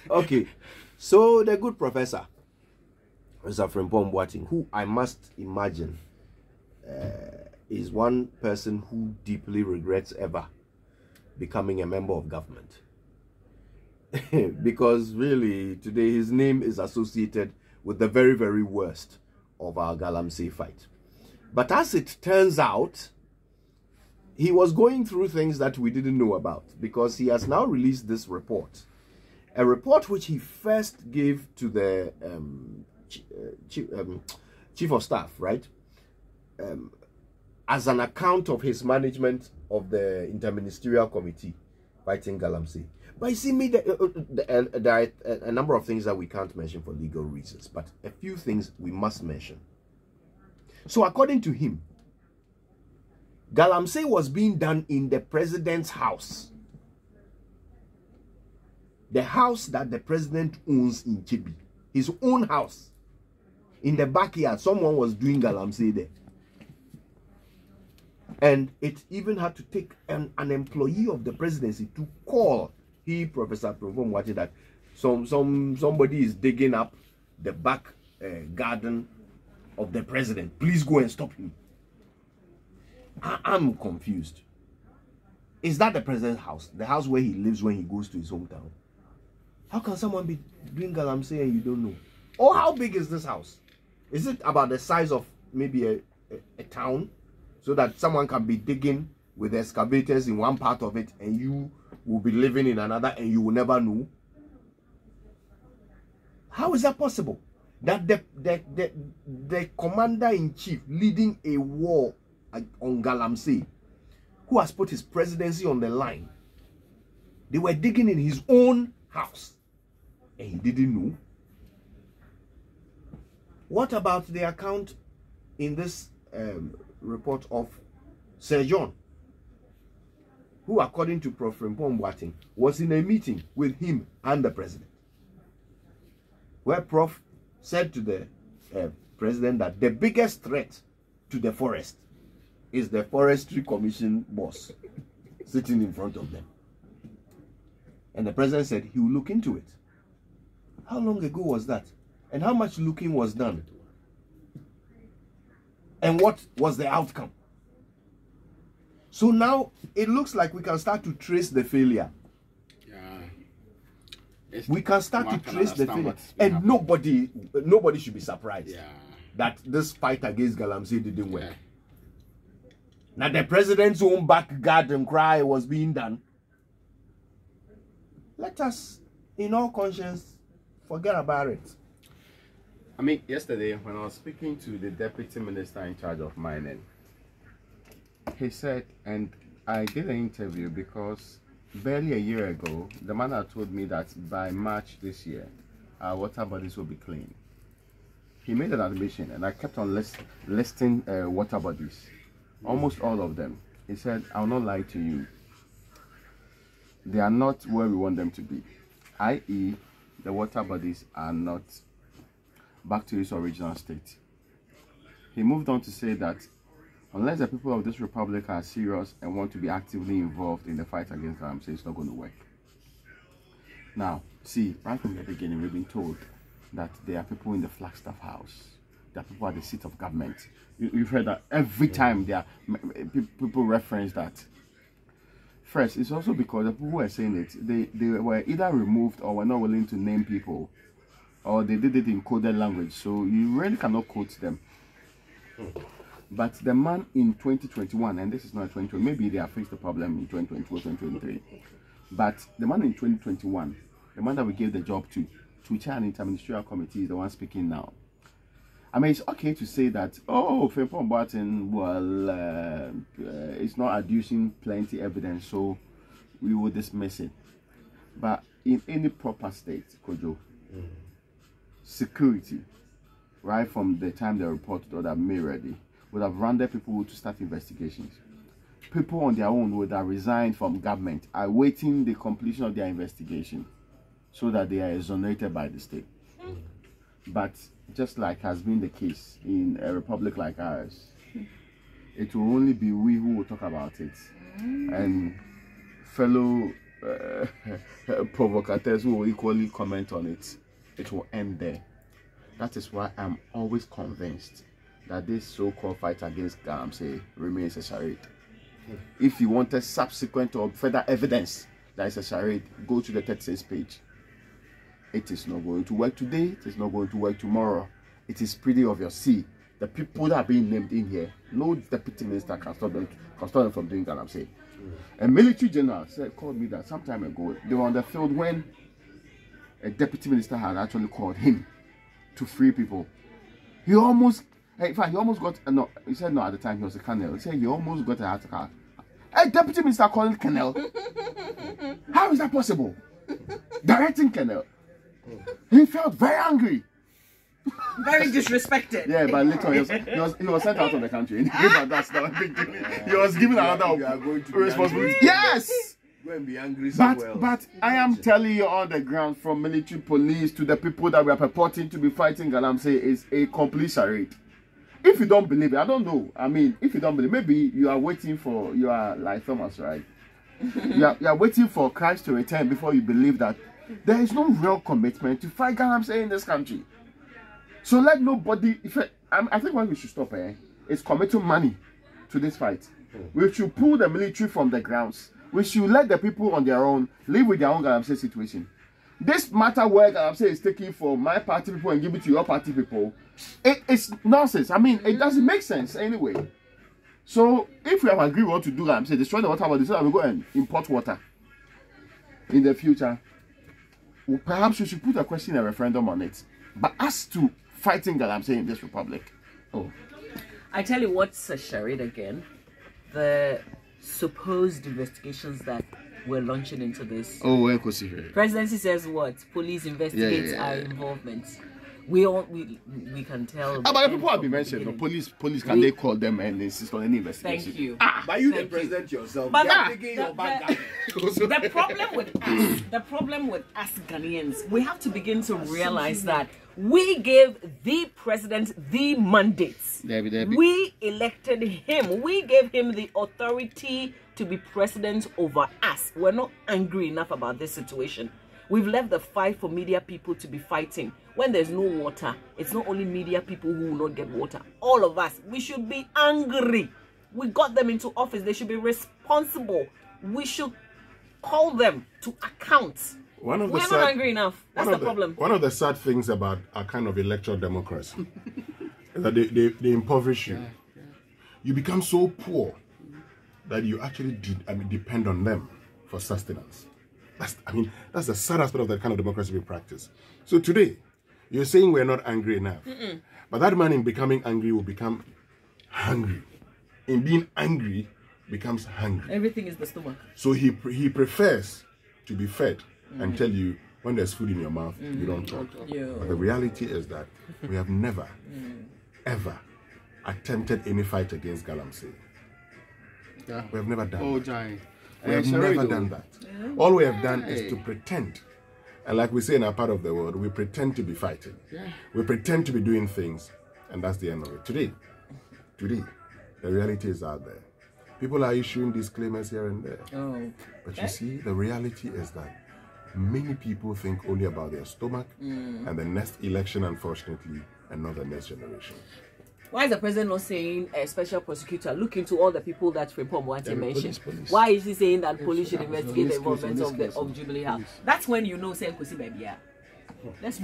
Okay, so the good professor, Mr. Frimpong Boateng, who I must imagine is one person who deeply regrets ever becoming a member of government. Because really, today his name is associated with the very, very worst of our galamsey fight. But as it turns out, he was going through things that we didn't know about, because he has now released this report. A report which he first gave to the chief of staff, right? As an account of his management of the interministerial committee fighting galamsey. But you see, there are a number of things that we can't mention for legal reasons, but a few things we must mention. So according to him, galamsey was being done in the president's house. The house that the president owns in Chibi. His own house. In the backyard, someone was doing galamsey there. And it even had to take an employee of the presidency to call Professor Frimpong Boateng, that somebody is digging up the back garden of the president. Please go and stop him. I'm confused. Is that the president's house? The house where he lives when he goes to his hometown? How can someone be doing galamsey and you don't know? Or how big is this house? Is it about the size of maybe a town? So that someone can be digging with excavators in one part of it and you will be living in another and you will never know? How is that possible? That the commander-in-chief leading a war on galamsey, who has put his presidency on the line, they were digging in his own house and he didn't know? What about the account in this report of Sir John, who, according to Prof. Frimpong Boateng, was in a meeting with him and the president, where Prof said to the president that the biggest threat to the forest is the Forestry Commission boss sitting in front of them. And the president said he will look into it. How long ago was that? And how much looking was done? And what was the outcome? So now it looks like we can start to trace the failure. Yeah. We can start to trace the failure. And nobody should be surprised that this fight against galamsey didn't work. Yeah. Now the president's own back garden cry was being done. Let us, in all conscience, forget about it. I mean, yesterday when I was speaking to the deputy minister in charge of mining, he said, and I did an interview because barely a year ago, the man had told me that by March this year, our water bodies will be clean. He made an admission, and I kept on listing water bodies, almost all of them. He said, I'll not lie to you. They are not where we want them to be, i.e., the water bodies are not back to its original state. He moved on to say that unless the people of this republic are serious and want to be actively involved in the fight against galamsey, it's not going to work. Now, see, right from the beginning, we've been told that there are people in the Flagstaff House, there are people at the seat of government. You've heard that every time there are people reference that. First, it's also because the people who are saying it, they were either removed or were not willing to name people, or they did it in coded language, so you really cannot quote them. But the man in 2021, and this is not 2020, maybe they have fixed the problem in 2022 or 2023, but the man in 2021, the man that we gave the job to chair an interministerial committee, is the one speaking now. I mean, it's okay to say that, oh, Frimpong Boateng, well, it's not adducing plenty evidence, so we will dismiss it. But in any proper state, Kojo, security, right from the time they reported or that May ready, would have rounded people to start investigations. People on their own would have resigned from government, awaiting the completion of their investigation, so that they are exonerated by the state. But just like has been the case in a republic like ours, it will only be we who will talk about it, and fellow provocateurs who will equally comment on it, it will end there. That is why I'm always convinced that this so-called fight against galamsey remains a charade. If you wanted subsequent or further evidence that it's a charade, go to the 36th page. It is not going to work today. It is not going to work tomorrow. It is pretty obvious. See, the people that are being named in here, no deputy minister can stop them from doing galamsey. A military general called me that some time ago. They were on the field when a deputy minister had actually called him to free people. He almost, in fact, he almost got, no, he said no at the time, he was a colonel. He said he almost got a heart attack. A deputy minister calling colonel? How is that possible? Directing colonel. He felt very angry. Very disrespected. Yeah, but later he was sent out of the country. But that's not a big deal. He was given another responsibility. Yes! Go and be angry somewhere else. But I am telling you on the ground, from military police to the people that we are purporting to be fighting galamsey, is a complete charade. If you don't believe it, I don't know. I mean, if you don't believe, maybe you are waiting for, you are like Thomas, right? you are waiting for Christ to return before you believe that there is no real commitment to fight galamsey in this country. So let nobody, I think what we should stop is committing money to this fight. We should pull the military from the grounds. We should let the people on their own live with their own galamsey situation. This matter where galamsey is taking for my party people and give it to your party people, it's nonsense. I mean, it doesn't make sense anyway. So if we have agreed what to do, galamsey, destroy the water body so that we go and import water in the future, well, perhaps we should put a question, a referendum on it. But as to fighting galamsey in this republic, I tell you what's a charade again. The supposed investigations that we're launching into this. Presidency says what? Police investigates our involvement. We can tell. But the people have been mentioned. No, police can they call them and insist on any investigation? Thank you. But you the president yourself. But the problem with us Ghanaians, we have to begin to realize that we gave the president the mandates. We elected him. We gave him the authority to be president over us. We're not angry enough about this situation. We've left the fight for media people to be fighting. When there's no water, it's not only media people who will not get water. All of us, we should be angry. We got them into office. They should be responsible. We should call them to account. We're not angry enough. That's the problem. One of the sad things about our kind of electoral democracy is that they impoverish you. You become so poor that you actually depend on them for sustenance. That's the sad aspect of that kind of democracy we practice. So today, you're saying we're not angry enough. But that man in becoming angry will become hungry. In being angry, becomes hungry. Everything is the stomach. So he prefers to be fed and tell you when there's food in your mouth, you don't talk. But the reality is that we have never, ever attempted any fight against galamsey. We have never done that. We have never done that. All we have done is to pretend. And like we say in our part of the world, we pretend to be fighting. We pretend to be doing things, and that's the end of it. Today, the reality is out there. People are issuing disclaimers here and there. But you see, the reality is that many people think only about their stomach and the next election, unfortunately, and not the next generation. Why is the president not saying a special prosecutor look into all the people that Frimpong Boateng mentioned? Why is he saying that police should investigate the involvement of Jubilee House? That's when you know, say, baby, let's